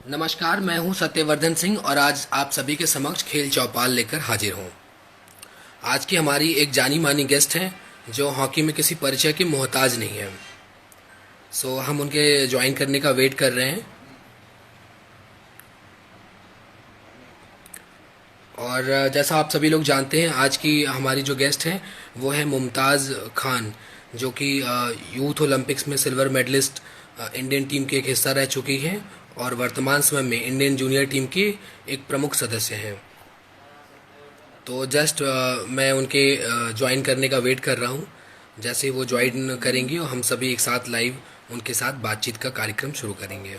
नमस्कार, मैं हूं सत्यवर्धन सिंह और आज आप सभी के समक्ष खेल चौपाल लेकर हाजिर हूं। आज की हमारी एक जानी मानी गेस्ट हैं जो हॉकी में किसी परिचय की मोहताज नहीं है। हम उनके ज्वाइन करने का वेट कर रहे हैं। और जैसा आप सभी लोग जानते हैं, आज की हमारी जो गेस्ट हैं वो है मुमताज़ खान, जो कि यूथ ओलंपिक्स में सिल्वर मेडलिस्ट इंडियन टीम की एक हिस्सा रह चुकी हैं और वर्तमान समय में इंडियन जूनियर टीम की एक प्रमुख सदस्य हैं। तो जस्ट मैं उनके ज्वाइन करने का वेट कर रहा हूँ। जैसे ही वो ज्वाइन करेंगी और हम सभी एक साथ लाइव उनके साथ बातचीत का कार्यक्रम शुरू करेंगे।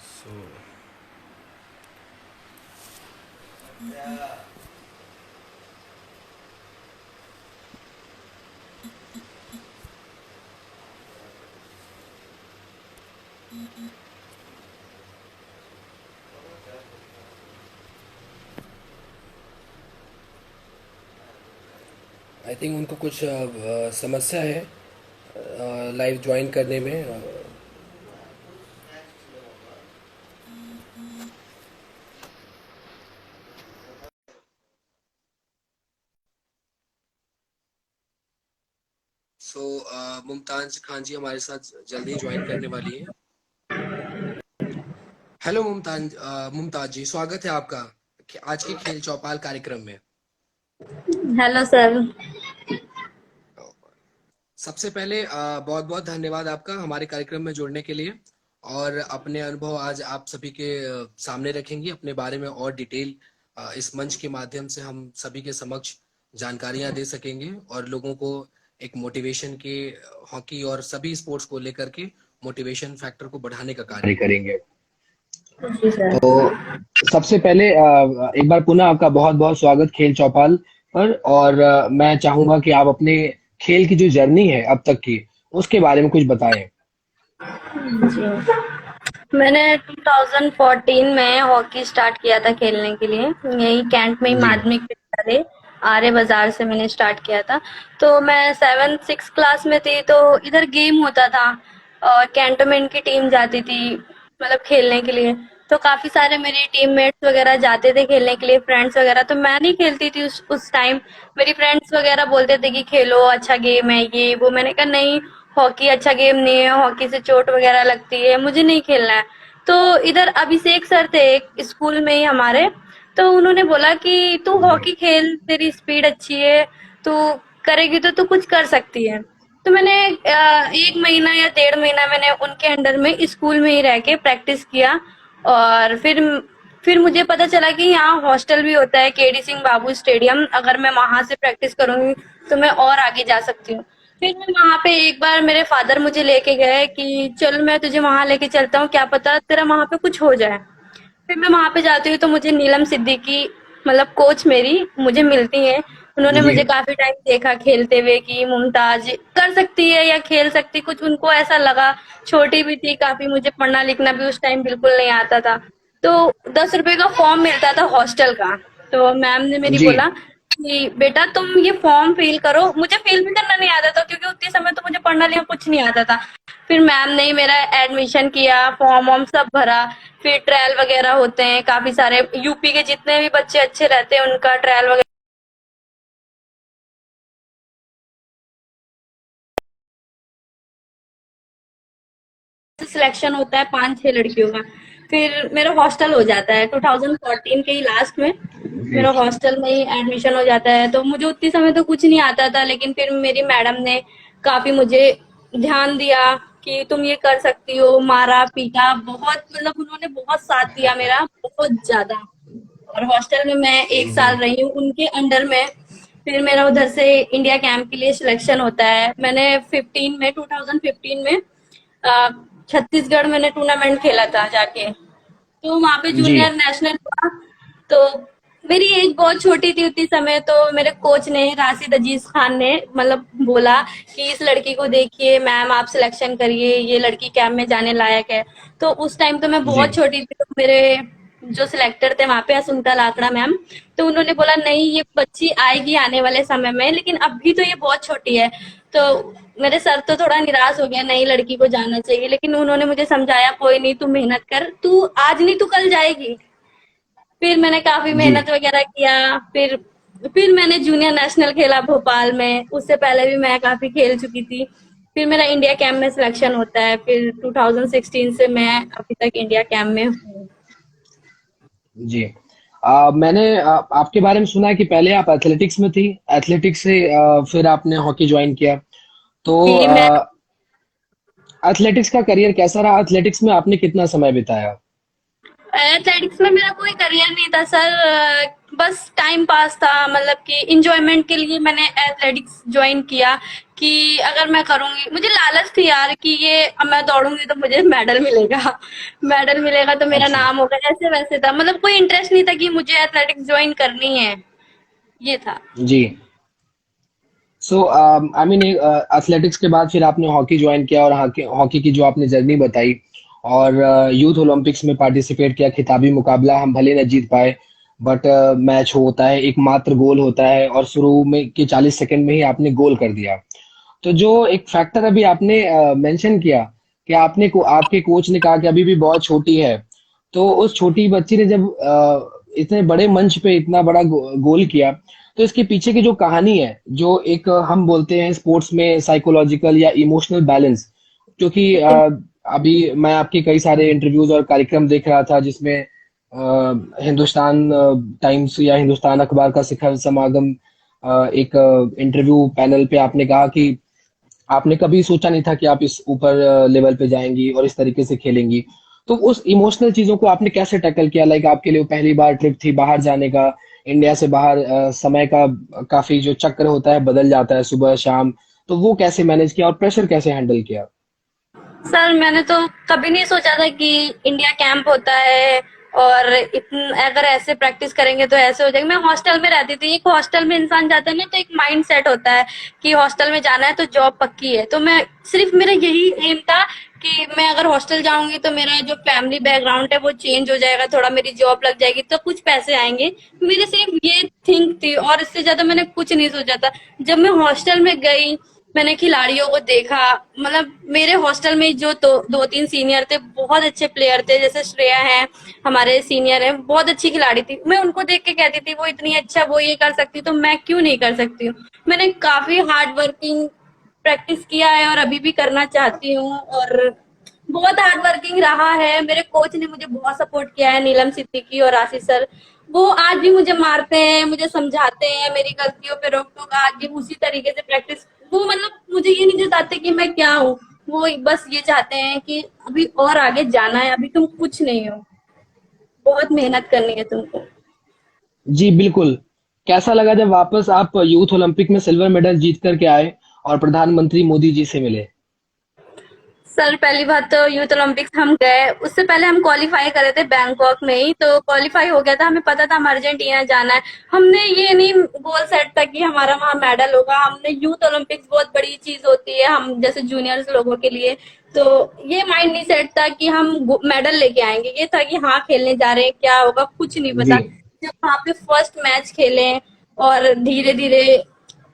सो आई थिंक उनको कुछ समस्या है लाइव ज्वाइन करने में। मुमताज खान जी हमारे साथ जल्दी ज्वाइन करने वाली हैं। हेलो मुमताज जी, स्वागत है आपका आज के खेल चौपाल कार्यक्रम में। Hello sir. सबसे पहले बहुत बहुत धन्यवाद आपका हमारे कार्यक्रम में जुड़ने के लिए, और अपने अनुभव आज आप सभी के सामने रखेंगी। अपने बारे में और डिटेल इस मंच के माध्यम से हम सभी के समक्ष जानकारियां दे सकेंगे और लोगों को एक मोटिवेशन के हॉकी और सभी स्पोर्ट्स को लेकर के मोटिवेशन फैक्टर को बढ़ाने का कार्य करेंगे। जी सर। तो सबसे पहले एक बार पुनः आपका बहुत बहुत स्वागत खेल चौपाल पर। और मैं चाहूंगा कि आप अपने खेल की जो जर्नी है अब तक की, उसके बारे में कुछ बताएं। जी, मैंने 2014 में हॉकी स्टार्ट किया था खेलने के लिए। यही कैंट में ही जी। माध्यमिक विद्यालय आर्य बाजार से मैंने स्टार्ट किया था। तो मैं 7 6 क्लास में थी, तो इधर गेम होता था और कैंटोनमेंट की टीम जाती थी मतलब खेलने के लिए। तो काफी सारे मेरे टीममेट्स वगैरह जाते थे खेलने के लिए, फ्रेंड्स वगैरह। तो मैं नहीं खेलती थी उस टाइम। मेरी फ्रेंड्स वगैरह बोलते थे कि खेलो, अच्छा गेम है ये वो। मैंने कहा नहीं, हॉकी अच्छा गेम नहीं है, हॉकी से चोट वगैरह लगती है, मुझे नहीं खेलना है। तो इधर अभिषेक सर थे एक स्कूल में ही हमारे। तो उन्होंने बोला कि तू जी। हॉकी खेल, तेरी स्पीड अच्छी है, तू करेगी तो तू कुछ कर सकती है। तो मैंने 1 महीना या 1.5 महीना मैंने उनके अंडर में स्कूल में ही रह के प्रैक्टिस किया। और फिर मुझे पता चला कि यहाँ हॉस्टल भी होता है, केडी सिंह बाबू स्टेडियम। अगर मैं वहां से प्रैक्टिस करूंगी तो मैं और आगे जा सकती हूँ। फिर मैं वहां पे एक बार मेरे फादर मुझे लेके गए कि चल मैं तुझे वहां लेके चलता हूँ, क्या पता तेरा वहां पे कुछ हो जाए। फिर मैं वहां पे जाती हूँ तो मुझे नीलम सिद्दीकी मतलब कोच मेरी मुझे मिलती है। उन्होंने जी। मुझे काफी टाइम देखा खेलते हुए कि मुमताज कर सकती है या खेल सकती, कुछ उनको ऐसा लगा। छोटी भी थी काफी, मुझे पढ़ना लिखना भी उस टाइम बिल्कुल नहीं आता था। तो 10 रुपए का फॉर्म मिलता था हॉस्टल का। तो मैम ने मेरी जी। बोला कि बेटा तुम ये फॉर्म फिल करो। मुझे फिल भी करना नहीं आता था क्योंकि उतने समय तो मुझे पढ़ना लिखना कुछ नहीं आता था। फिर मैम ने ही मेरा एडमिशन किया, फॉर्म वॉर्म सब भरा। फिर ट्रायल वगैरह होते हैं काफी सारे, यूपी के जितने भी बच्चे अच्छे रहते हैं उनका ट्रायल वगैरह सिलेक्शन होता है 5 6 लड़कियों का। फिर मेरा हॉस्टल हो जाता है 2014 के ही लास्ट में। जी। मेरा हॉस्टल में ही एडमिशन हो जाता है। तो मुझे उतनी समय तो कुछ नहीं आता था, लेकिन फिर मेरी मैडम ने काफी मुझे ध्यान दिया कि तुम ये कर सकती हो। मारा पीटा बहुत, मतलब उन्होंने बहुत साथ दिया मेरा, बहुत ज्यादा। और हॉस्टल में मैं 1 साल रही हूँ उनके अंडर में। फिर मेरा उधर से इंडिया कैंप के लिए सिलेक्शन होता है। मैंने 2015 में अ, छत्तीसगढ़ मैंने टूर्नामेंट खेला था जाके। तो वहां पे जी। जूनियर नेशनल हुआ। तो मेरी एज बहुत छोटी थी उतनी समय। तो मेरे कोच ने, राशिद अजीज खान ने, मतलब बोला कि इस लड़की को देखिए मैम, आप सिलेक्शन करिए, ये लड़की कैंप में जाने लायक है। तो उस टाइम तो मैं जी। बहुत छोटी थी। तो मेरे जो सिलेक्टर थे वहां पे, असुंता लाकड़ा मैम, तो उन्होंने बोला नहीं, ये बच्ची आएगी आने वाले समय में, लेकिन अभी तो ये बहुत छोटी है। तो मेरे सर तो थोड़ा निराश हो गया, नई लड़की को जाना चाहिए, लेकिन उन्होंने मुझे समझाया कोई नहीं, तू मेहनत कर, तू आज नहीं तू कल जाएगी। फिर मैंने काफी जी मेहनत वगैरह किया। फिर मैंने जूनियर नेशनल खेला भोपाल में, उससे पहले भी मैं काफी खेल चुकी थी। फिर मेरा इंडिया कैंप में सिलेक्शन होता है, फिर 2016 से मैं अभी तक इंडिया कैंप में हूँ। जी। मैंने आपके बारे में सुना है कि पहले आप एथलेटिक्स में थी, एथलेटिक्स से फिर आपने हॉकी ज्वाइन किया। तो जी, मैं एथलेटिक्स का करियर कैसा रहा? एथलेटिक्स में आपने कितना समय बिताया? एथलेटिक्स में मेरा कोई करियर नहीं था सर, बस टाइम पास था, मतलब कि इंजॉयमेंट के लिए मैंने एथलेटिक्स ज्वाइन किया कि अगर मैं करूंगी, मुझे लालच थी यार कि ये अब मैं दौड़ूंगी तो मुझे मेडल मिलेगा। मेडल मिलेगा तो मेरा अच्छा। नाम होगा, ऐसे वैसे था, मतलब कोई इंटरेस्ट नहीं था कि मुझे एथलेटिक्स ज्वाइन करनी है, ये था। जी। सो आई मीन एथलेटिक्स के बाद फिर आपने हॉकी ज्वाइन किया, और हॉकी हॉकी की जो आपने जर्नी बताई, और यूथ ओलंपिक्स में पार्टिसिपेट किया, खिताबी मुकाबला हम भले न जीत पाए, बट मैच होता है, एक मात्र गोल होता है, और शुरू में के 40 सेकंड में ही आपने गोल कर दिया। तो जो एक फैक्टर अभी आपने मेंशन किया कि आपके कोच ने कहा कि अभी भी बहुत छोटी है, तो उस छोटी बच्ची ने जब इतने बड़े मंच पे इतना बड़ा गोल किया, तो इसके पीछे की जो कहानी है, जो एक हम बोलते हैं स्पोर्ट्स में साइकोलॉजिकल या इमोशनल बैलेंस, क्योंकि अभी मैं आपके कई सारे इंटरव्यूज और कार्यक्रम देख रहा था जिसमें हिंदुस्तान टाइम्स या हिंदुस्तान अखबार का शिखर समागम एक इंटरव्यू पैनल पे आपने कहा कि आपने कभी सोचा नहीं था कि आप इस ऊपर लेवल पे जाएंगी और इस तरीके से खेलेंगी। तो उस इमोशनल चीजों को आपने कैसे टैकल किया? लाइक आपके लिए वो पहली बार ट्रिप थी बाहर जाने का, इंडिया से बाहर, समय का काफी जो चक्र होता है बदल जाता है सुबह शाम, तो वो कैसे मैनेज किया और प्रेशर कैसे हैंडल किया? सर मैंने तो कभी नहीं सोचा था कि इंडिया कैंप होता है और अगर ऐसे प्रैक्टिस करेंगे तो ऐसे हो जाएगा। मैं हॉस्टल में रहती थी, एक हॉस्टल में इंसान जाता है ना तो एक माइंड सेट होता है कि हॉस्टल में जाना है तो जॉब पक्की है। तो मैं सिर्फ मेरा यही एम था कि मैं अगर हॉस्टल जाऊंगी तो मेरा जो फैमिली बैकग्राउंड है वो चेंज हो जाएगा, थोड़ा मेरी जॉब लग जाएगी तो कुछ पैसे आएंगे। मेरी सिर्फ ये थिंक थी और इससे ज्यादा मैंने कुछ नहीं सोचा था। जब मैं हॉस्टल में गई, मैंने खिलाड़ियों को देखा, मतलब मेरे हॉस्टल में जो दो तीन सीनियर थे, बहुत अच्छे प्लेयर थे, जैसे श्रेया है हमारे सीनियर है, बहुत अच्छी खिलाड़ी थी। मैं उनको देख के कहती थी वो इतनी अच्छा, वो ये कर सकती, तो मैं क्यों नहीं कर सकती हूँ। मैंने काफी हार्ड वर्किंग प्रैक्टिस किया है और अभी भी करना चाहती हूँ, और बहुत हार्ड वर्किंग रहा है। मेरे कोच ने मुझे बहुत सपोर्ट किया है, नीलम सिद्दीकी और आशीष सर। वो आज भी मुझे मारते हैं, मुझे समझाते हैं, मेरी गलतियों पे रोक टोक, आज भी उसी तरीके से प्रैक्टिस। वो मतलब मुझे ये नहीं जताते कि मैं क्या हूँ, वो बस ये चाहते हैं कि अभी और आगे जाना है, अभी तुम कुछ नहीं हो, बहुत मेहनत करनी है तुमको। जी बिल्कुल। कैसा लगा जब वापस आप यूथ ओलंपिक में सिल्वर मेडल जीत करके आए और प्रधानमंत्री मोदी जी से मिले? सर पहली बात तो यूथ ओलंपिक्स हम गए, उससे पहले हम क्वालिफाई करे थे बैंकॉक में ही, तो क्वालिफाई हो गया था, हमें पता था हम अर्जेंटीना जाना है। हमने ये नहीं गोल सेट था कि हमारा वहां मेडल होगा, हमने यूथ ओलंपिक्स बहुत बड़ी चीज होती है हम जैसे जूनियर्स लोगों के लिए, तो ये माइंड नहीं सेट था कि हम मेडल लेके आएंगे। ये था कि हाँ खेलने जा रहे हैं, क्या होगा कुछ नहीं जी पता। जब वहां पे फर्स्ट मैच खेले और धीरे धीरे,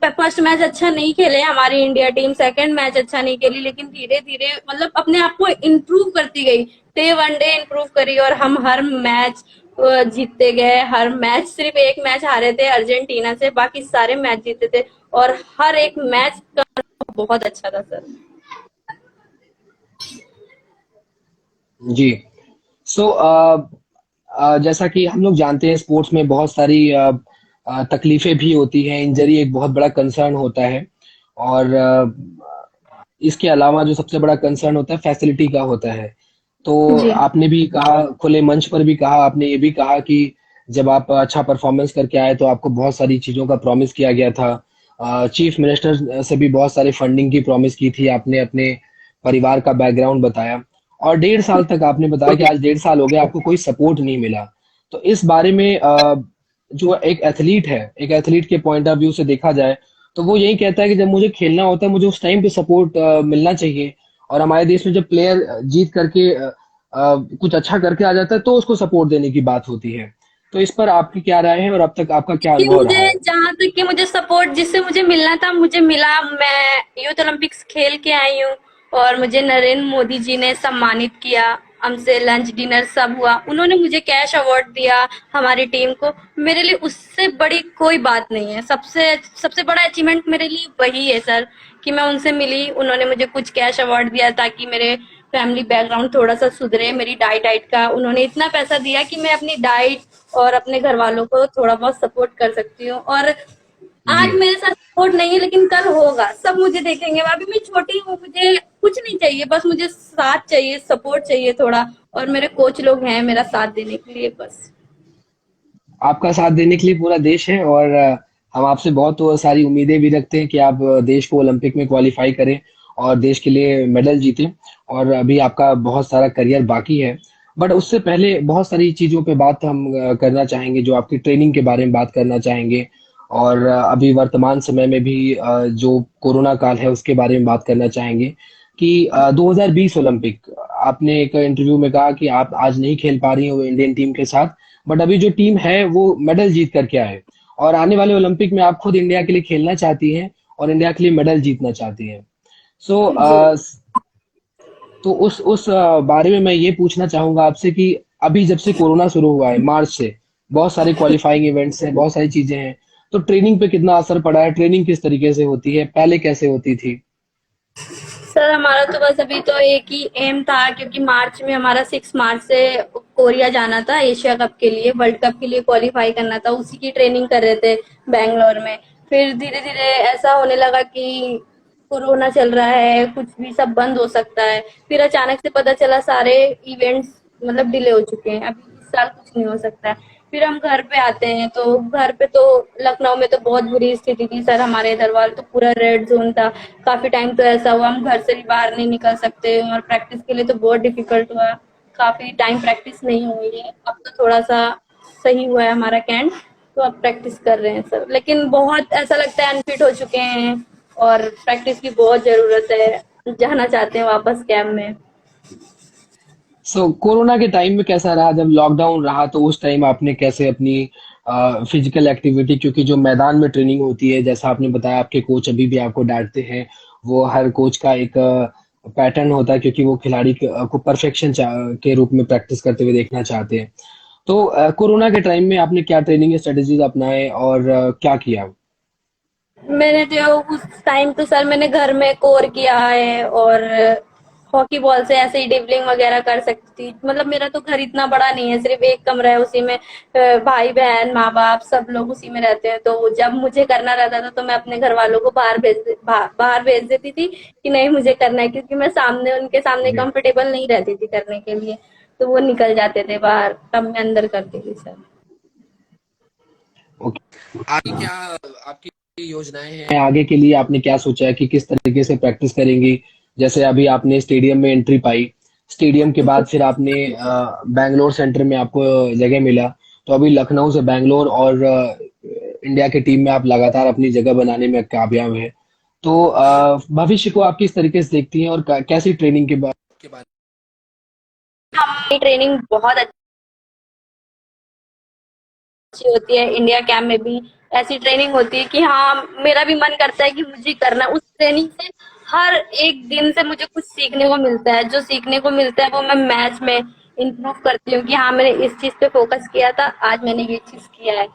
फर्स्ट मैच अच्छा नहीं खेले हमारी इंडिया टीम, सेकंड मैच अच्छा नहीं खेली, लेकिन धीरे धीरे मतलब अपने आप को इम्प्रूव करती गई, डे वन डे इम्प्रूव करी, और हम हर मैच जीतते गए। हर मैच, सिर्फ एक मैच हारे थे अर्जेंटीना से, बाकी सारे मैच जीते थे, और हर एक मैच का बहुत अच्छा था सर। जी। सो जैसा कि हम लोग जानते हैं स्पोर्ट्स में बहुत सारी तकलीफें भी होती हैं, इंजरी एक बहुत बड़ा कंसर्न होता है, और इसके अलावा जो सबसे बड़ा कंसर्न होता है फैसिलिटी का होता है। तो जी आपने भी कहा, खुले मंच पर भी कहा, आपने ये भी कहा कि जब आप अच्छा परफॉर्मेंस करके आए तो आपको बहुत सारी चीजों का प्रॉमिस किया गया था, चीफ मिनिस्टर से भी बहुत सारी फंडिंग की प्रॉमिस की थी, आपने अपने परिवार का बैकग्राउंड बताया, और 1.5 साल तक आपने बताया कि आज 1.5 साल हो गया आपको कोई सपोर्ट नहीं मिला। तो इस बारे में जो एक एथलीट के पॉइंट ऑफ व्यू से देखा जाए, तो वो यही कहता है कि जब मुझे खेलना होता है मुझे उस टाइम पे सपोर्ट मिलना चाहिए, और हमारे देश में जब प्लेयर जीत करके कुछ अच्छा करके आ जाता है तो उसको सपोर्ट देने की बात होती है। तो इस पर आपकी क्या राय है और अब तक आपका क्या कि अनुभव रहा है? तक कि मुझे सपोर्ट जिससे मुझे मिलना था मुझे मिला। मैं यूथ ओलंपिक्स खेल के आई हूँ और मुझे नरेंद्र मोदी जी ने सम्मानित किया। हमसे लंच डिनर सब हुआ, उन्होंने मुझे कैश अवार्ड दिया हमारी टीम को। मेरे लिए उससे बड़ी कोई बात नहीं है। सबसे सबसे बड़ा अचीवमेंट मेरे लिए वही है सर, कि मैं उनसे मिली, उन्होंने मुझे कुछ कैश अवार्ड दिया ताकि मेरे फैमिली बैकग्राउंड थोड़ा सा सुधरे। मेरी डाइट डाइट का उन्होंने इतना पैसा दिया कि मैं अपनी डाइट और अपने घर वालों को थोड़ा बहुत सपोर्ट कर सकती हूँ। और जी। आज मेरे साथ सपोर्ट नहीं है लेकिन कल होगा, सब मुझे देखेंगे। अभी मैं छोटी हूँ, मुझे कुछ नहीं चाहिए, बस मुझे साथ चाहिए, सपोर्ट चाहिए थोड़ा, और मेरे कोच लोग हैं मेरा साथ देने के लिए बस। आपका साथ देने के लिए पूरा देश है, और हम आपसे बहुत सारी उम्मीदें भी रखते हैं कि आप देश को ओलंपिक में क्वालिफाई करें और देश के लिए मेडल जीतें। और अभी आपका बहुत सारा करियर बाकी है, बट उससे पहले बहुत सारी चीज़ों पे बात हम करना चाहेंगे, जो आपकी ट्रेनिंग के बारे में बात करना चाहेंगे। और अभी वर्तमान समय में भी जो कोरोना काल है उसके बारे में बात करना चाहेंगे कि 2020 ओलंपिक, आपने एक इंटरव्यू में कहा कि आप आज नहीं खेल पा रही हो इंडियन टीम के साथ, बट अभी जो टीम है वो मेडल जीत करके आए, और आने वाले ओलंपिक में आप खुद इंडिया के लिए खेलना चाहती हैं और इंडिया के लिए मेडल जीतना चाहती हैं। सो जी। तो उस बारे में मैं ये पूछना चाहूंगा आपसे कि अभी जब से कोरोना शुरू हुआ है मार्च से, बहुत सारे क्वालिफाइंग इवेंट्स हैं, बहुत सारी चीजें हैं, तो ट्रेनिंग पे कितना असर पड़ा है? ट्रेनिंग किस तरीके से होती है, पहले कैसे होती थी? सर हमारा तो बस अभी तो एक ही एम था, क्योंकि मार्च में हमारा 6 मार्च से कोरिया जाना था एशिया कप के लिए, वर्ल्ड कप के लिए क्वालिफाई करना था, उसी की ट्रेनिंग कर रहे थे बैंगलोर में। फिर धीरे धीरे ऐसा होने लगा कि कोरोना चल रहा है, कुछ भी सब बंद हो सकता है। फिर अचानक से पता चला सारे इवेंट्स मतलब डिले हो चुके हैं, अभी इस साल कुछ नहीं हो सकता है। फिर हम घर पे आते हैं तो घर पे तो लखनऊ में तो बहुत बुरी स्थिति थी सर, हमारे इधर वाल तो पूरा रेड जोन था। काफी टाइम तो ऐसा हुआ हम घर से भी बाहर नहीं निकल सकते, और प्रैक्टिस के लिए तो बहुत डिफिकल्ट हुआ। काफी टाइम प्रैक्टिस नहीं हुई है। अब तो थोड़ा सा सही हुआ है हमारा कैंप, तो अब प्रैक्टिस कर रहे हैं सर, लेकिन बहुत ऐसा लगता है अनफिट हो चुके हैं और प्रैक्टिस की बहुत जरूरत है, जाना चाहते हैं वापस कैंप में। कोरोना के टाइम में कैसा रहा, जब लॉकडाउन रहा तो उस टाइम आपने कैसे अपनी फिजिकल एक्टिविटी, क्योंकि जो मैदान में ट्रेनिंग होती है, जैसा आपने बताया आपके कोच अभी भी आपको डांटते हैं, वो हर कोच का एक पैटर्न होता है, क्योंकि वो खिलाड़ी को परफेक्शन के रूप में प्रैक्टिस करते हुए देखना चाहते हैं। तो कोरोना के टाइम में आपने क्या ट्रेनिंग स्ट्रेटेजीज अपनाए और क्या किया? मैंने जो उस टाइम तो सर मैंने घर में कोर किया है, और हॉकी बॉल से ऐसे ही ड्रिबलिंग वगैरह कर सकती थी। मतलब मेरा तो घर इतना बड़ा नहीं है, सिर्फ एक कमरा है, उसी में भाई बहन माँ बाप सब लोग उसी में रहते हैं। तो जब मुझे करना रहता था तो मैं अपने घर वालों को बाहर भेज देती थी कि नहीं मुझे करना है, क्योंकि मैं सामने उनके सामने जी। कंफर्टेबल नहीं रहती थी करने के लिए। तो वो निकल जाते थे बाहर, तब मैं अंदर करती थी सर। ओके, आगे क्या आपकी योजनाएं हैं? आगे के लिए आपने क्या सोचा है कि किस तरीके से प्रैक्टिस करेंगी? जैसे अभी आपने स्टेडियम में एंट्री पाई, स्टेडियम के बाद फिर आपने बैंगलोर सेंटर में आपको जगह मिला, तो अभी लखनऊ से बैंगलोर और इंडिया की टीम में आप लगातार अपनी जगह बनाने में कामयाब है। तो भविष्य को आप किस तरीके से देखती हैं, और कैसी ट्रेनिंग के बारे हमारी ट्रेनिंग बहुत अच्छी होती है, इंडिया कैंप में भी ऐसी ट्रेनिंग होती है कि हाँ मेरा भी मन करता है कि मुझे करना। उस ट्रेनिंग से हर एक दिन से मुझे कुछ सीखने को मिलता है, जो सीखने को मिलता है वो मैं मैच में इम्प्रूव करती हूँ कि हाँ मैंने इस चीज पे फोकस किया था, आज मैंने ये चीज किया है।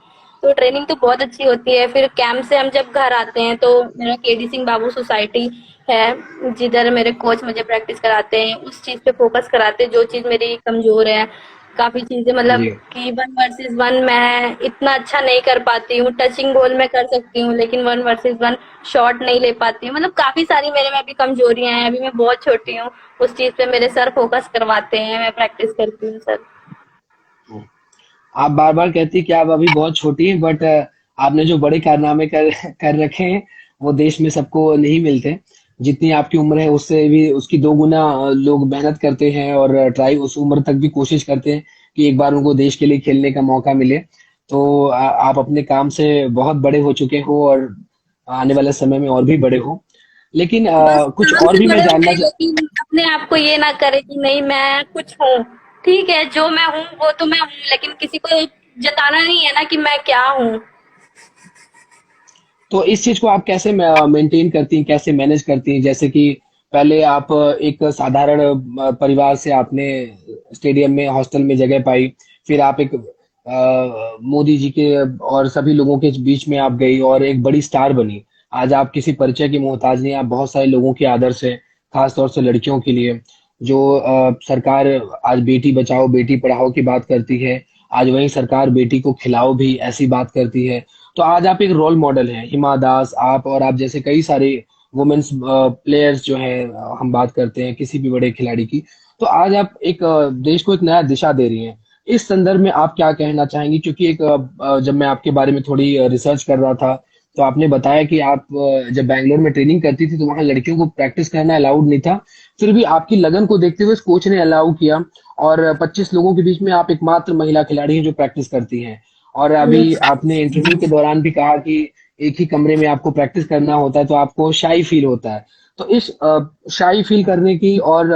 तो ट्रेनिंग तो बहुत अच्छी होती है। फिर कैंप से हम जब घर आते हैं तो मेरा केडी सिंह बाबू सोसाइटी है, जिधर मेरे कोच मुझे प्रैक्टिस कराते हैं, उस चीज पे फोकस कराते हैं जो चीज मेरी कमजोर है। काफी चीजें मतलब जी। कि 1 वर्सेस 1 मैं इतना अच्छा नहीं कर पाती हूँ। टचिंग गोल में कर सकती हूँ लेकिन 1 वर्सेस 1 शॉट नहीं ले पाती हूँ। मतलब काफी सारी मेरे में अभी कमजोरियां हैं, अभी मैं बहुत छोटी हूँ। उस चीज पे मेरे सर फोकस करवाते हैं, मैं प्रैक्टिस करती हूँ सर। आप बार बार कहती कि आप अभी बहुत छोटी हैं, बट आपने जो बड़े कारनामे कर कर रखे हैं वो देश में सबको नहीं मिलते। जितनी आपकी उम्र है उससे भी उसकी 2 गुना लोग मेहनत करते हैं और ट्राई उस उम्र तक भी कोशिश करते हैं कि एक बार उनको देश के लिए खेलने का मौका मिले। तो आप अपने काम से बहुत बड़े हो चुके हो, और आने वाले समय में और भी बड़े हो। लेकिन बस कुछ काम और से भी मैं बड़े जानना होंगे लेकिन अपने आप को ये ना करे कि नहीं मैं कुछ हूँ। ठीक है जो मैं हूँ वो तो मैं हूँ, लेकिन किसी को जताना नहीं है ना कि मैं क्या हूँ। तो इस चीज को आप कैसे मेंटेन करती हैं, कैसे मैनेज करती हैं? जैसे कि पहले आप एक साधारण परिवार से आपने स्टेडियम में हॉस्टल में जगह पाई, फिर आप एक मोदी जी के और सभी लोगों के बीच में आप गई और एक बड़ी स्टार बनी। आज आप किसी परिचय की मोहताज नहीं, आप बहुत सारे लोगों के आदर्श है, खास तौर से लड़कियों के लिए। जो सरकार आज बेटी बचाओ बेटी पढ़ाओ की बात करती है, आज वही सरकार बेटी को खिलाओ भी ऐसी बात करती है। तो आज आप एक रोल मॉडल हैं, हिमा दास आप और आप जैसे कई सारे वुमेन्स प्लेयर्स जो हैं, हम बात करते हैं किसी भी बड़े खिलाड़ी की। तो आज आप एक देश को एक नया दिशा दे रही हैं। इस संदर्भ में आप क्या कहना चाहेंगी? क्योंकि एक जब मैं आपके बारे में थोड़ी रिसर्च कर रहा था, तो आपने बताया कि आप जब बैंगलोर में ट्रेनिंग करती थी तो वहाँ लड़कियों को प्रैक्टिस करना अलाउड नहीं था। फिर भी आपकी लगन को देखते हुए उस कोच ने अलाउ किया, और 25 लोगों के बीच में आप एकमात्र महिला खिलाड़ी हैं जो प्रैक्टिस करती हैं। और अभी आपने इंटरव्यू के दौरान भी कहा कि एक ही कमरे में आपको प्रैक्टिस करना होता है तो आपको शाई फील होता है। तो इस शाई फील करने की और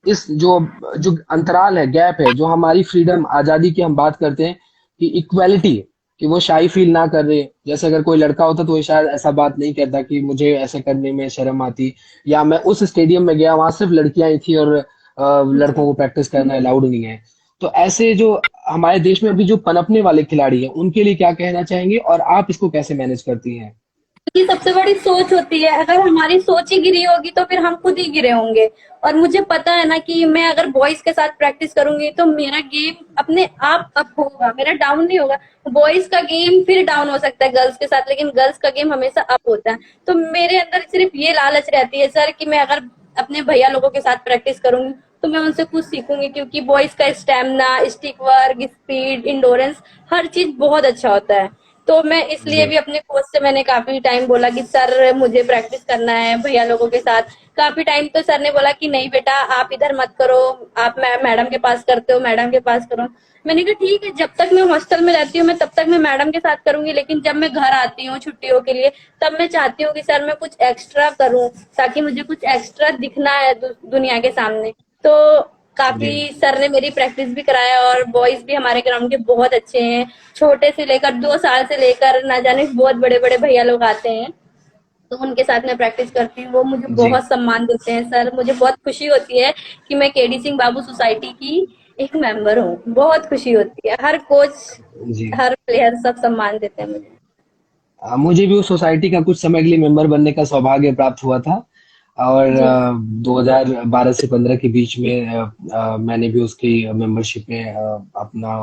इस जो जो अंतराल है, गैप है, जो हमारी फ्रीडम आजादी की हम बात करते हैं कि इक्वालिटी, कि वो शाई फील ना कर रहे। जैसे अगर कोई लड़का होता तो वो शायद ऐसा बात नहीं करता कि मुझे ऐसे करने में शर्म आती, या मैं उस स्टेडियम में गया वहां सिर्फ लड़कियां ही थी और लड़कों को प्रैक्टिस करना अलाउड नहीं है। तो ऐसे जो हमारे देश में अभी जो पनपने वाले खिलाड़ी हैं उनके लिए क्या कहना चाहेंगे, और आप इसको कैसे मैनेज करती हैं? की सबसे बड़ी सोच होती है। अगर हमारी सोच ही गिरी होगी तो फिर हम खुद ही गिरे होंगे। और मुझे पता है ना कि मैं अगर बॉयज के साथ प्रैक्टिस करूंगी तो मेरा गेम अपने आप अप होगा, मेरा डाउन नहीं होगा। बॉयज का गेम फिर डाउन हो सकता है गर्ल्स के साथ, लेकिन गर्ल्स का गेम हमेशा अप होता है। तो मेरे अंदर सिर्फ ये लालच रहती है सर कि मैं अगर अपने भैया लोगों के साथ प्रैक्टिस करूंगी तो मैं उनसे कुछ सीखूंगी, क्योंकि बॉयज का stamina, stick work, speed, endurance हर चीज बहुत अच्छा होता है। तो मैं इसलिए जी। भी अपने कोच से मैंने काफी टाइम बोला कि सर मुझे प्रैक्टिस करना है भैया लोगों के साथ। काफी टाइम तो सर ने बोला कि नहीं बेटा आप इधर मत करो, आप मैडम के पास करते हो, मैडम के पास करो। मैंने कहा ठीक है, जब तक मैं हॉस्टल में रहती हूँ मैं तब तक मैं मैडम के साथ करूंगी, लेकिन जब मैं घर आती हूँ छुट्टियों के लिए तब मैं चाहती हूँ कि सर मैं कुछ एक्स्ट्रा करूँ, ताकि मुझे कुछ एक्स्ट्रा दिखना है दुनिया के सामने। तो काफी जी। सर ने मेरी प्रैक्टिस भी कराया, और बॉयज भी हमारे ग्राउंड के बहुत अच्छे हैं। छोटे से लेकर 2 साल से लेकर ना जाने बहुत बड़े बड़े भैया लोग आते हैं, तो उनके साथ मैं प्रैक्टिस करती हूँ। वो मुझे जी। बहुत सम्मान देते हैं सर। मुझे बहुत खुशी होती है कि मैं केडी सिंह बाबू सोसाइटी की एक मेंबर हूँ। बहुत खुशी होती है। हर कोच, जी। हर प्लेयर सब सम्मान देते हैं मुझे। मुझे भी उस सोसाइटी का कुछ समय के लिए मेंबर बनने का सौभाग्य प्राप्त हुआ था, और जी। 2012 से 15 के बीच में मैंने भी उसकी मेंबरशिप में अपना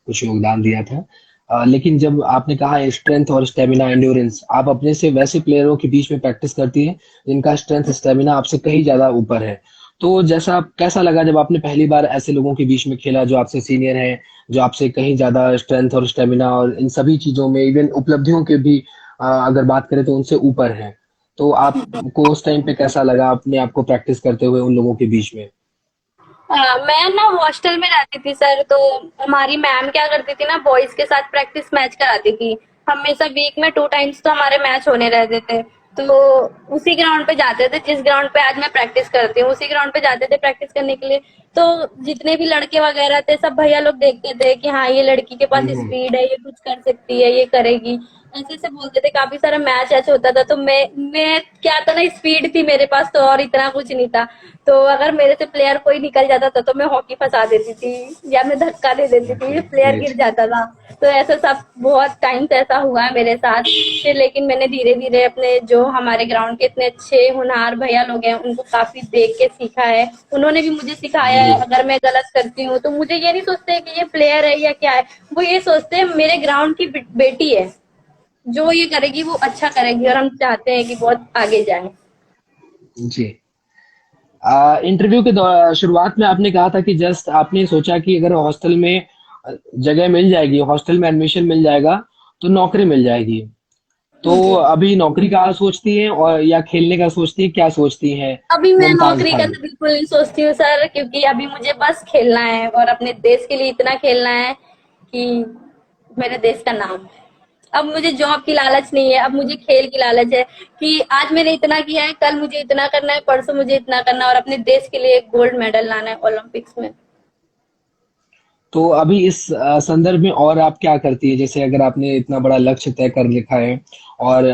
कुछ योगदान दिया था। लेकिन जब आपने कहा स्ट्रेंथ और स्टेमिना एंड्योरेंस, आप अपने से वैसे प्लेयरों के बीच में प्रैक्टिस करती हैं जिनका स्ट्रेंथ स्टेमिना आपसे कहीं ज्यादा ऊपर है। तो जैसा कैसा लगा जब आपने पहली बार ऐसे लोगों के बीच में खेला जो आपसे सीनियर हैं, जो आपसे कहीं ज्यादा स्ट्रेंथ और स्टेमिना और इन सभी चीजों में, इवन उपलब्धियों के भी अगर बात करें तो उनसे ऊपर हैं। तो आपको उस टाइम पे कैसा लगा अपने आप को प्रैक्टिस करते हुए उन लोगों के बीच में? मैं ना हॉस्टल में रहती थी सर, तो हमारी मैम क्या करती थी ना, बॉयज के साथ प्रैक्टिस मैच कराती थी। हमेशा वीक में 2 टाइम्स तो हमारे मैच होने रहते थे। तो उसी ग्राउंड पे जाते थे जिस ग्राउंड पे आज मैं प्रैक्टिस करती हूँ, उसी ग्राउंड पे जाते थे प्रैक्टिस करने के लिए। तो जितने भी लड़के वगैरह थे सब भैया लोग देखते थे कि हाँ ये लड़की के पास हम्म। स्पीड है, ये कुछ कर सकती है, ये करेगी। ऐसे ऐसे बोलते थे। काफी सारा मैच ऐसे होता था, तो मैं क्या था ना, स्पीड थी मेरे पास तो, और इतना कुछ नहीं था। तो अगर मेरे से प्लेयर कोई निकल जाता था तो मैं हॉकी फंसा देती थी, या मैं धक्का दे देती थी, प्लेयर ग्रेट। गिर जाता था। तो ऐसा सब बहुत टाइम से ऐसा हुआ है मेरे साथ। फिर लेकिन मैंने धीरे धीरे अपने जो हमारे ग्राउंड के इतने अच्छे होनहार भैया लोग हैं उनको काफी देख के सीखा है। उन्होंने भी मुझे सिखाया जी। है। अगर मैं गलत करती हूँ तो मुझे ये नहीं सोचते कि ये प्लेयर है या क्या है, वो ये सोचते हैं मेरे ग्राउंड की बेटी है, जो ये करेगी वो अच्छा करेगी, और हम चाहते हैं कि बहुत आगे जाए। जी। इंटरव्यू के शुरुआत में आपने कहा था कि जस्ट आपने सोचा कि अगर हॉस्टल में जगह मिल जाएगी, हॉस्टल में एडमिशन मिल जाएगा तो नौकरी मिल जाएगी। तो जी। अभी नौकरी का सोचती हैं और या खेलने का सोचती हैं, क्या सोचती हैं अभी मैं मुमताज नौकरी का खान? तो बिल्कुल नहीं सोचती हूँ सर, क्योंकि अभी मुझे बस खेलना है और अपने देश के लिए इतना खेलना है कि मेरे देश का नाम है। अब मुझे जॉब की लालच नहीं है, अब मुझे खेल की लालच है कि आज मैंने इतना किया है, कल मुझे इतना करना है, परसों मुझे इतना करना है, और अपने देश के लिए गोल्ड मेडल लाना है ओलंपिक्स में। तो अभी इस संदर्भ में और आप क्या करती है? जैसे अगर आपने इतना बड़ा लक्ष्य तय कर लिखा है और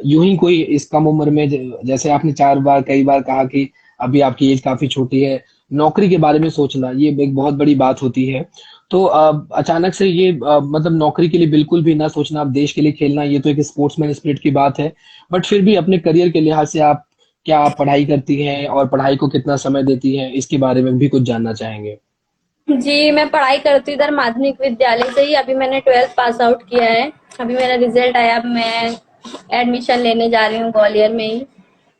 यूं ही कोई इस कम उम्र में जैसे आपने चार बार कई बार कहा कि अभी आपकी एज काफी छोटी है, नौकरी के बारे में सोचना ये एक बहुत बड़ी बात होती है। तो अचानक से ये मतलब नौकरी के लिए बिल्कुल भी ना सोचना, आप देश के लिए खेलना, ये तो एक स्पोर्ट्समैन स्पिरिट की बात है। बट फिर भी अपने करियर के लिहाज से आप क्या आप पढ़ाई करती हैं और पढ़ाई को कितना समय देती हैं, इसके बारे में भी कुछ जानना चाहेंगे। जी, मैं पढ़ाई करती हूँ इधर माध्यमिक विद्यालय से ही। अभी मैंने 12th पास आउट किया है। अभी मेरा रिजल्ट आया। अब मैं एडमिशन लेने जा रही हूँ ग्वालियर में ही।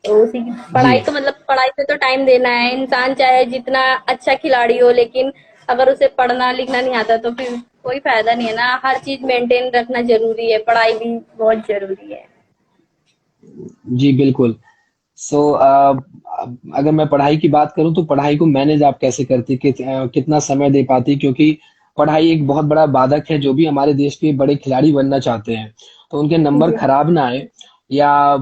तो उसी की जी। पढ़ाई तो मतलब पढ़ाई पे तो टाइम देना है। इंसान चाहे जितना अच्छा खिलाड़ी हो, लेकिन अगर उसे पढ़ना लिखना नहीं आता तो फिर कोई फायदा नहीं है ना। हर चीज मेंटेन रखना जरूरी है, पढ़ाई भी बहुत जरूरी है। जी बिल्कुल। सो अगर मैं पढ़ाई की बात करूं तो पढ़ाई को मैनेज आप कैसे करती, कितना समय दे पाती? क्योंकि पढ़ाई एक बहुत बड़ा बाधक है, जो भी हमारे देश के बड़े खिलाड़ी बनना चाहते हैं तो उनके नंबर जी। खराब ना आए, या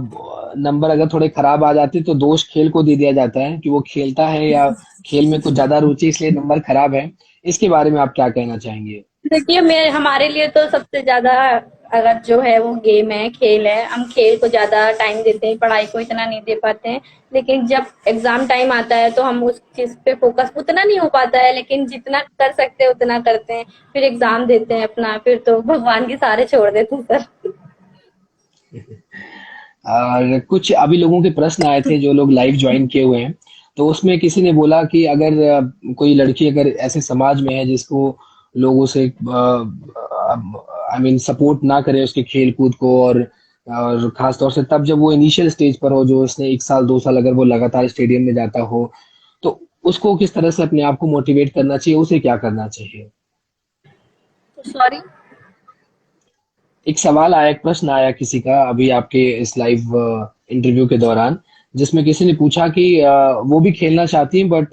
नंबर अगर थोड़े खराब आ जाते तो दोष खेल को दे दिया जाता है कि वो खेलता है या खेल में कुछ ज्यादा रुचि इसलिए नंबर खराब है। इसके बारे में आप क्या कहना चाहेंगे? देखिए, मेरे हमारे लिए तो सबसे ज्यादा अगर जो है वो गेम है, खेल है। हम खेल को ज्यादा टाइम देते हैं, पढ़ाई को इतना नहीं दे पाते हैं। लेकिन जब एग्जाम टाइम आता है तो हम उस चीज पे फोकस उतना नहीं हो पाता है, लेकिन जितना कर सकते हैं उतना करते हैं। फिर एग्जाम देते हैं अपना, फिर तो भगवान के सहारे छोड़ देते हैं सर। और कुछ अभी लोगों के प्रश्न आए थे जो लोग लाइव ज्वाइन किए हुए हैं, तो उसमें किसी ने बोला कि अगर कोई लड़की अगर ऐसे समाज में है जिसको लोगों से आई मीन सपोर्ट ना करे उसके खेल कूद को, और खास तौर से तब जब वो इनिशियल स्टेज पर हो, जो उसने एक साल दो साल अगर वो लगातार स्टेडियम में जाता हो, तो उसको किस तरह से अपने आप को मोटिवेट करना चाहिए, उसे क्या करना चाहिए? सॉरी। एक सवाल आया, एक प्रश्न आया किसी का अभी आपके इस लाइव इंटरव्यू के दौरान, जिसमें किसी ने पूछा कि वो भी खेलना चाहती हैं बट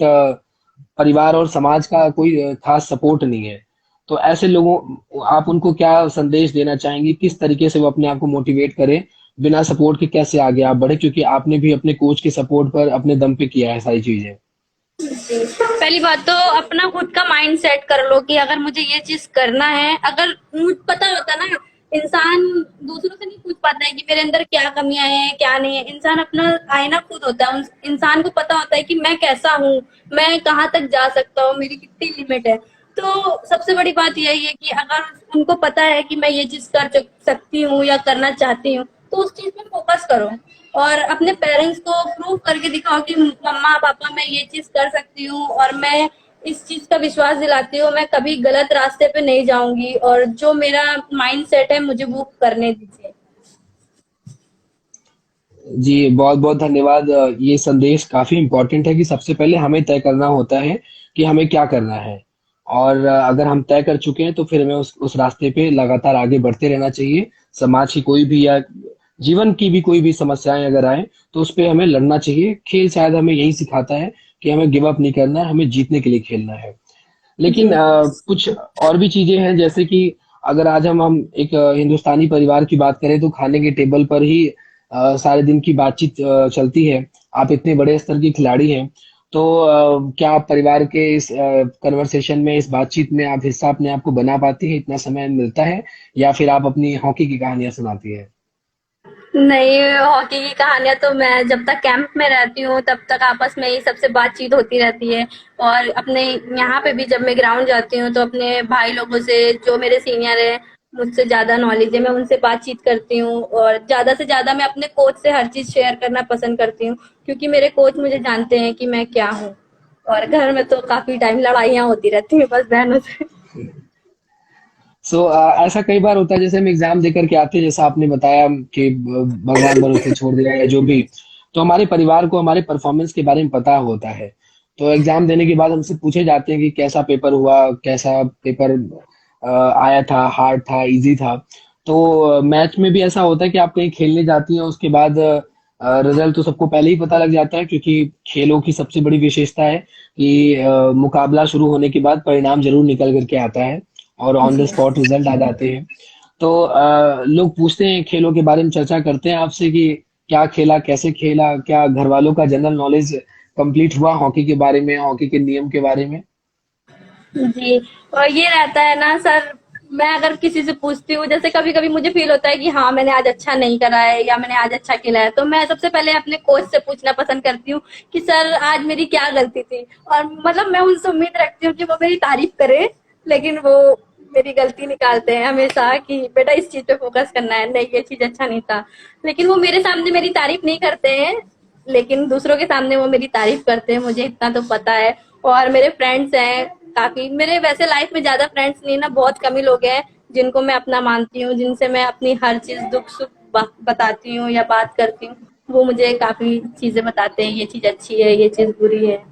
परिवार और समाज का कोई खास सपोर्ट नहीं है। तो ऐसे लोगों आप उनको क्या संदेश देना चाहेंगी, किस तरीके से वो अपने आप को मोटिवेट करें, बिना सपोर्ट के कैसे आगे आप बढ़े, क्योंकि आपने भी अपने कोच के सपोर्ट पर अपने दम पे किया है सारी चीजें। जी। पहली बात तो अपना खुद का माइंड सेट कर लो कि अगर मुझे ये चीज करना है। अगर मुझे पता होता ना, इंसान दूसरों से नहीं पूछ पाता है कि मेरे अंदर क्या कमियां हैं क्या नहीं है। इंसान अपना आईना खुद होता है। इंसान को पता होता है कि मैं कैसा हूँ, मैं कहाँ तक जा सकता हूँ, मेरी कितनी लिमिट है। तो सबसे बड़ी बात यही है कि अगर उनको पता है कि मैं ये चीज कर सकती हूँ या करना चाहती हूँ, तो उस चीज पे फोकस करो। और अपने पेरेंट्स को प्रूव करके दिखाओ कि मम्मा पापा मैं ये चीज कर सकती हूँ, और मैं इस चीज का विश्वास दिलाती हूँ मैं कभी गलत रास्ते पे नहीं जाऊंगी, और जो मेरा माइंड सेट है मुझे वो करने दीजिए। जी बहुत बहुत धन्यवाद। ये संदेश काफी इम्पोर्टेंट है कि सबसे पहले हमें तय करना होता है कि हमें क्या करना है, और अगर हम तय कर चुके हैं तो फिर हमें उस रास्ते पे लगातार आगे बढ़ते रहना चाहिए। समाज की कोई भी या जीवन की भी कोई भी समस्याएं अगर आए तो उस पे हमें लड़ना चाहिए। खेल शायद हमें यही सिखाता है कि हमें गिव अप नहीं करना है, हमें जीतने के लिए खेलना है। लेकिन जी। कुछ और भी चीजें हैं, जैसे कि अगर आज हम एक हिंदुस्तानी परिवार की बात करें तो खाने के टेबल पर ही सारे दिन की बातचीत चलती है। आप इतने बड़े स्तर के खिलाड़ी हैं, तो क्या आप परिवार के इस कन्वर्सेशन में, इस बातचीत में आप हिस्सा अपने आप को बना पाती हैं, इतना समय मिलता है, या फिर आप अपनी हॉकी की कहानियां सुनाती हैं? नहीं, हॉकी की कहानियां तो मैं जब तक कैंप में रहती हूँ तब तक आपस में ही सबसे बातचीत होती रहती है। और अपने यहाँ पे भी जब मैं ग्राउंड जाती हूँ तो अपने भाई लोगों से, जो मेरे सीनियर है, मुझसे ज्यादा नॉलेज है, मैं उनसे बातचीत करती हूँ। और ज्यादा से ज्यादा मैं अपने कोच से हर चीज शेयर करना पसंद करती हूँ, क्योंकि मेरे कोच मुझे जानते हैं कि मैं क्या हूँ। और घर में तो काफी टाइम लड़ाइयाँ होती रहती है बस बहनों से। सो ऐसा कई बार होता है, जैसे हम एग्जाम देकर के आते हैं, जैसा आपने बताया कि भगवान भरोसे छोड़ दिया या जो भी, तो हमारे परिवार को हमारे परफॉर्मेंस के बारे में पता होता है। तो एग्जाम देने के बाद हमसे पूछे जाते हैं कि कैसा पेपर हुआ, कैसा पेपर आया था, हार्ड था, इजी था। तो मैच में भी ऐसा होता है कि आप कहीं खेलने जाती हैं, उसके बाद रिजल्ट तो सबको पहले ही पता लग जाता है, क्योंकि खेलों की सबसे बड़ी विशेषता है कि मुकाबला शुरू होने के बाद परिणाम जरूर निकल करके आता है और ऑन द जी। स्पॉट रिजल्ट आ जाते हैं। तो लोग पूछते हैं, खेलों के बारे में चर्चा करते हैं आपसे कि क्या खेला, कैसे खेला, क्या घर वालों का जनरल नॉलेज कंप्लीट हुआ हॉकी के बारे में, हॉकी के नियम के बारे में? जी। और ये रहता है ना सर, मैं अगर किसी से पूछती हूँ, जैसे कभी कभी मुझे फील होता है कि हाँ मैंने आज अच्छा नहीं करा है या मैंने आज अच्छा खेला है, तो मैं सबसे पहले अपने कोच से पूछना पसंद करती हूँ कि सर आज मेरी क्या गलती थी। और मतलब मैं उनसे उम्मीद रखती हूँ कि वो मेरी तारीफ करे, लेकिन वो मेरी गलती निकालते हैं हमेशा कि बेटा इस चीज पे फोकस करना है, नहीं ये चीज अच्छा नहीं था। लेकिन वो मेरे सामने मेरी तारीफ नहीं करते हैं, लेकिन दूसरों के सामने वो मेरी तारीफ करते हैं, मुझे इतना तो पता है। और मेरे फ्रेंड्स हैं काफी, मेरे वैसे लाइफ में ज्यादा फ्रेंड्स नहीं ना, बहुत कम ही लोग हैं जिनको मैं अपना मानती हूँ, जिनसे मैं अपनी हर चीज दुख सुख बताती हूँ या बात करती हूँ। वो मुझे काफी चीजें बताते हैं, ये चीज अच्छी है, ये चीज बुरी है।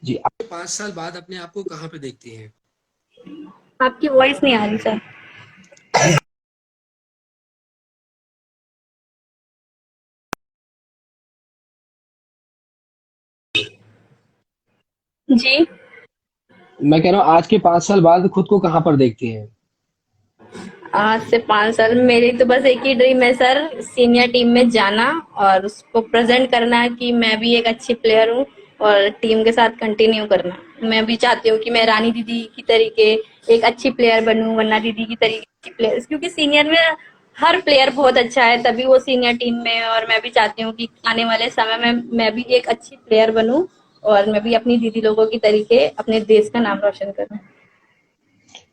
जी, आप 5 साल बाद अपने आप को कहाँ पे देखती हैं? आपकी वॉइस नहीं आ रही सर। जी। मैं कह रहा हूँ आज के 5 साल बाद खुद को कहाँ पर देखती हैं? आज से 5 साल मेरी तो बस एक ही ड्रीम है सर, सीनियर टीम में जाना और उसको प्रेजेंट करना कि मैं भी एक अच्छी प्लेयर हूँ, और टीम के साथ कंटिन्यू करना। मैं भी चाहती हूँ कि मैं रानी दीदी की तरीके एक अच्छी प्लेयर बनूं, वरना दीदी की तरीके अच्छी प्लेयर, क्योंकि सीनियर में हर प्लेयर बहुत अच्छा है तभी वो सीनियर टीम में है। और मैं भी चाहती हूँ कि आने वाले समय में मैं भी एक अच्छी प्लेयर बनूं और मैं भी अपनी दीदी लोगों की तरीके अपने देश का नाम रोशन करूं।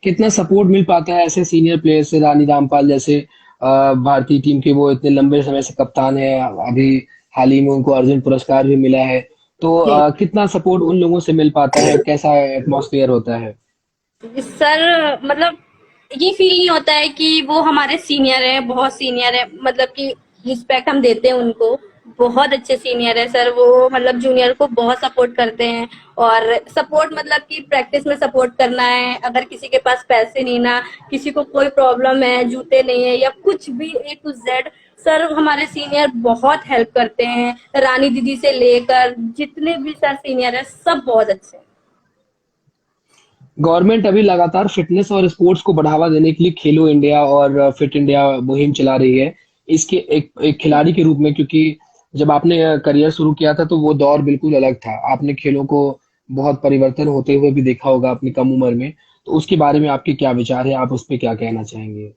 कितना सपोर्ट मिल पाता है ऐसे सीनियर प्लेयर से? रानी रामपाल जैसे भारतीय टीम के, वो इतने लंबे समय से कप्तान है। अभी हाल ही में उनको अर्जुन पुरस्कार भी मिला है। तो जी कितना सपोर्ट उन लोगों से मिल पाता है? कैसा एटमॉस्फेयर होता है? सर, मतलब ये फील नहीं होता है कि वो हमारे सीनियर है, बहुत सीनियर है, मतलब कि रिस्पेक्ट हम देते हैं उनको। बहुत अच्छे सीनियर है सर वो, मतलब जूनियर को बहुत सपोर्ट करते हैं। और सपोर्ट मतलब कि प्रैक्टिस में सपोर्ट करना है, अगर किसी के पास पैसे नहीं ना, किसी को कोई प्रॉब्लम है, जूते नहीं है या कुछ भी A to Z, सर हमारे सीनियर बहुत हेल्प करते हैं। रानी दीदी से लेकर जितने भी सर सीनियर है सब बहुत अच्छे हैं। गवर्नमेंट अभी लगातार फिटनेस और स्पोर्ट्स को बढ़ावा देने के लिए खेलो इंडिया और फिट इंडिया मुहिम चला रही है। इसके एक खिलाड़ी के रूप में, क्योंकि जब आपने करियर शुरू किया था तो वो दौर बिल्कुल अलग था। आपने खेलों को बहुत परिवर्तन होते हुए भी देखा होगा अपनी कम उम्र में। तो उसके बारे में आपके क्या विचार है? आप उस पे क्या कहना चाहेंगे?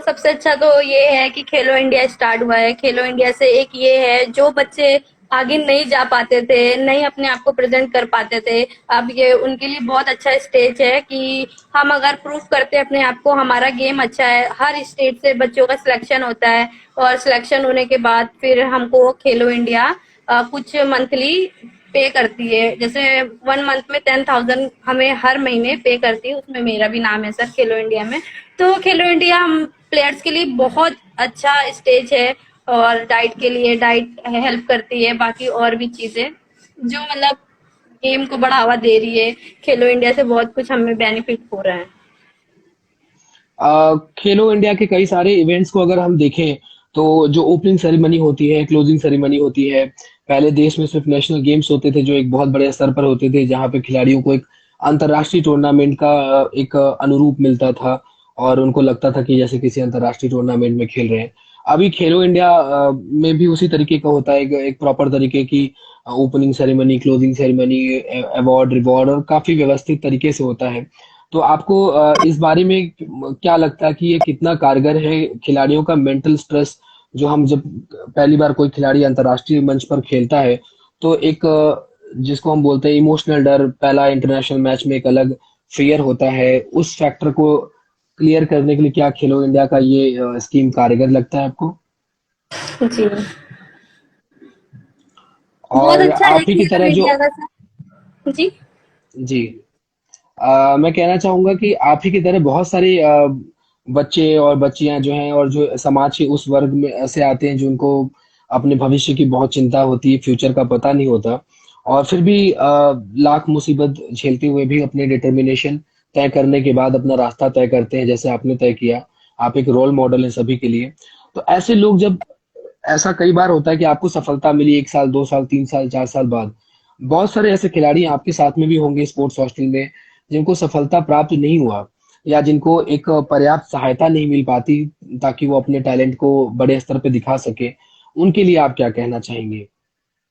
सबसे अच्छा तो ये है कि खेलो इंडिया स्टार्ट हुआ है। खेलो इंडिया से एक ये है, जो बच्चे आगे नहीं जा पाते थे, नहीं अपने आप को प्रेजेंट कर पाते थे, अब ये उनके लिए बहुत अच्छा स्टेज है कि हम अगर प्रूफ करते हैं अपने आप को, हमारा गेम अच्छा है, हर स्टेट से बच्चों का सिलेक्शन होता है। और सिलेक्शन होने के बाद फिर हमको खेलो इंडिया कुछ मंथली पे करती है, जैसे 1 मंथ में 10,000 हमें हर महीने पे करती है, उसमें मेरा भी नाम है सर खेलो इंडिया में। तो खेलो इंडिया हम प्लेयर्स के लिए बहुत अच्छा स्टेज है। और डाइट के लिए डाइट हेल्प करती है, बाकी और भी चीजें जो मतलब गेम को बढ़ावा दे रही है। खेलो इंडिया से बहुत कुछ हमें बेनिफिट हो रहा है। खेलो इंडिया के कई सारे इवेंट्स को अगर हम देखें तो जो ओपनिंग सेरेमनी होती है, क्लोजिंग सेरेमनी होती है, पहले देश में सिर्फ नेशनल गेम्स होते थे जो एक बहुत बड़े स्तर पर होते थे, जहाँ पे खिलाड़ियों को एक अंतर्राष्ट्रीय टूर्नामेंट का एक अनुरूप मिलता था और उनको लगता था कि जैसे किसी अंतर्राष्ट्रीय टूर्नामेंट में खेल रहे हैं। अभी खेलो इंडिया में भी उसी तरीके का होता है, एक प्रॉपर तरीके की opening ceremony, closing ceremony, award reward, और काफी व्यवस्थित तरीके से होता है। तो आपको इस बारे में क्या लगता है कि ये कितना कारगर है? खिलाड़ियों का मेंटल स्ट्रेस, जो हम जब पहली बार कोई खिलाड़ी अंतर्राष्ट्रीय मंच पर खेलता है तो एक जिसको हम बोलते हैं इमोशनल डर, पहला इंटरनेशनल मैच में एक अलग फियर होता है, उस फैक्टर को क्लियर करने के लिए क्या खेलो इंडिया का ये स्कीम कारगर लगता है आपको? जी, बहुत और अच्छा है आप ही की खेलो तरह जो, इंडिया का सर। जी। जी, मैं कहना चाहूंगा कि आप ही की तरह बहुत सारे बच्चे और बच्चियां जो हैं और जो समाज के उस वर्ग में ऐसे आते हैं जिनको अपने भविष्य की बहुत चिंता होती है, फ्यूचर का पता नहीं होता, और फिर भी लाख मुसीबत झेलते हुए भी अपने डिटर्मिनेशन तय करने के बाद अपना रास्ता तय करते हैं, जैसे आपने तय किया। आप एक रोल मॉडल हैं सभी के लिए। तो ऐसे लोग जब, ऐसा कई बार होता है कि आपको सफलता मिली 1 साल, 2 साल, 3 साल, 4 साल बाद, बहुत सारे ऐसे खिलाड़ी आपके साथ में भी होंगे स्पोर्ट्स हॉस्टल में जिनको सफलता प्राप्त नहीं हुआ, या जिनको एक पर्याप्त सहायता नहीं मिल पाती ताकि वो अपने टैलेंट को बड़े स्तर पे दिखा सके। उनके लिए आप क्या कहना चाहेंगे?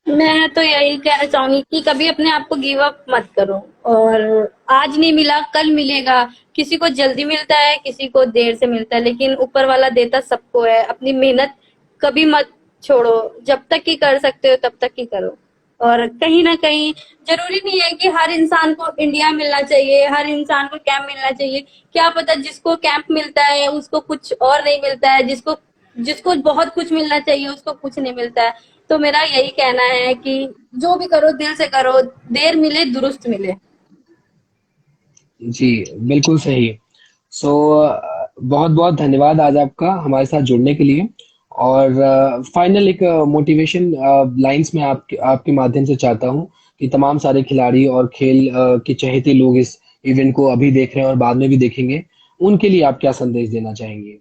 मैं तो यही कहना चाहूंगी कि कभी अपने आप को गिव अप मत करो। और आज नहीं मिला कल मिलेगा। किसी को जल्दी मिलता है, किसी को देर से मिलता है, लेकिन ऊपर वाला देता सबको है। अपनी मेहनत कभी मत छोड़ो। जब तक की कर सकते हो तब तक की करो। और कहीं ना कहीं जरूरी नहीं है कि हर इंसान को इंडिया मिलना चाहिए, हर इंसान को कैंप मिलना चाहिए। क्या पता जिसको कैंप मिलता है उसको कुछ और नहीं मिलता है, जिसको जिसको बहुत कुछ मिलना चाहिए उसको कुछ नहीं मिलता है। तो मेरा यही कहना है कि जो भी करो दिल से करो, देर मिले दुरुस्त मिले। जी, बिल्कुल सही। सो बहुत-बहुत धन्यवाद आज आपका हमारे साथ जुड़ने के लिए। और फाइनल एक मोटिवेशन लाइंस मैं आपके आपके माध्यम से चाहता हूँ कि तमाम सारे खिलाड़ी और खेल के चहेते लोग इस इवेंट को अभी देख रहे हैं और बाद में भी देखेंगे, उनके लिए आप क्या संदेश देना चाहेंगे?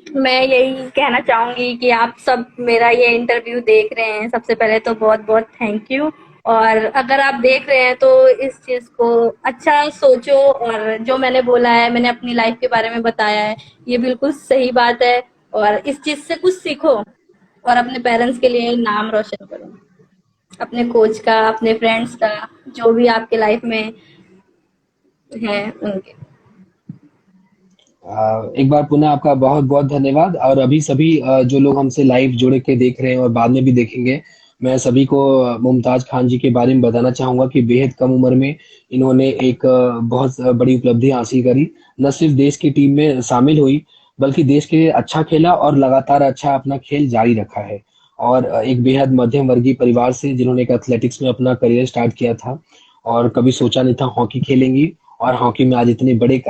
मैं यही कहना चाहूंगी कि आप सब मेरा ये इंटरव्यू देख रहे हैं, सबसे पहले तो बहुत बहुत थैंक यू। और अगर आप देख रहे हैं तो इस चीज को अच्छा सोचो। और जो मैंने बोला है, मैंने अपनी लाइफ के बारे में बताया है, ये बिल्कुल सही बात है। और इस चीज से कुछ सीखो और अपने पेरेंट्स के लिए नाम रोशन करो, अपने कोच का, अपने फ्रेंड्स का, जो भी आपके लाइफ में है उनके। एक बार पुनः आपका बहुत-बहुत धन्यवाद। और अभी सभी जो लोग हमसे लाइव जुड़ के देख रहे हैं और बाद में भी देखेंगे, मैं सभी को मुमताज खान जी के बारे में बताना चाहूंगा कि बेहद कम उम्र में इन्होंने एक बहुत बड़ी उपलब्धि हासिल करी। न सिर्फ देश की टीम में शामिल हुई, बल्कि देश के लिए अच्छा खेला और लगातार अच्छा अपना खेल जारी रखा है। और एक बेहद मध्यम वर्गीय परिवार से जिन्होंने एक एथलेटिक्स में अपना करियर स्टार्ट किया था और कभी सोचा नहीं था हॉकी खेलेंगी, और हॉकी में आज इतने बड़े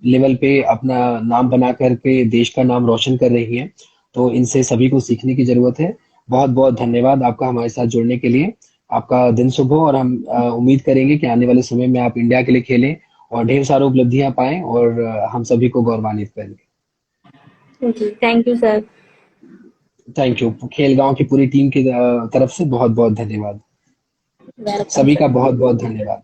लेवल पे अपना नाम बना करके देश का नाम रोशन कर रही हैं। तो इनसे सभी को सीखने की जरूरत है। बहुत बहुत धन्यवाद आपका हमारे साथ जुड़ने के लिए। आपका दिन शुभ हो, और हम उम्मीद करेंगे कि आने वाले समय में आप इंडिया के लिए खेलें और ढेर सारी उपलब्धियां पाएं और हम सभी को गौरवान्वित करें। जी thank you sir. Thank you. खेल गांव की पूरी टीम की तरफ से बहुत बहुत धन्यवाद। वेलकम सभी का सर। बहुत बहुत धन्यवाद।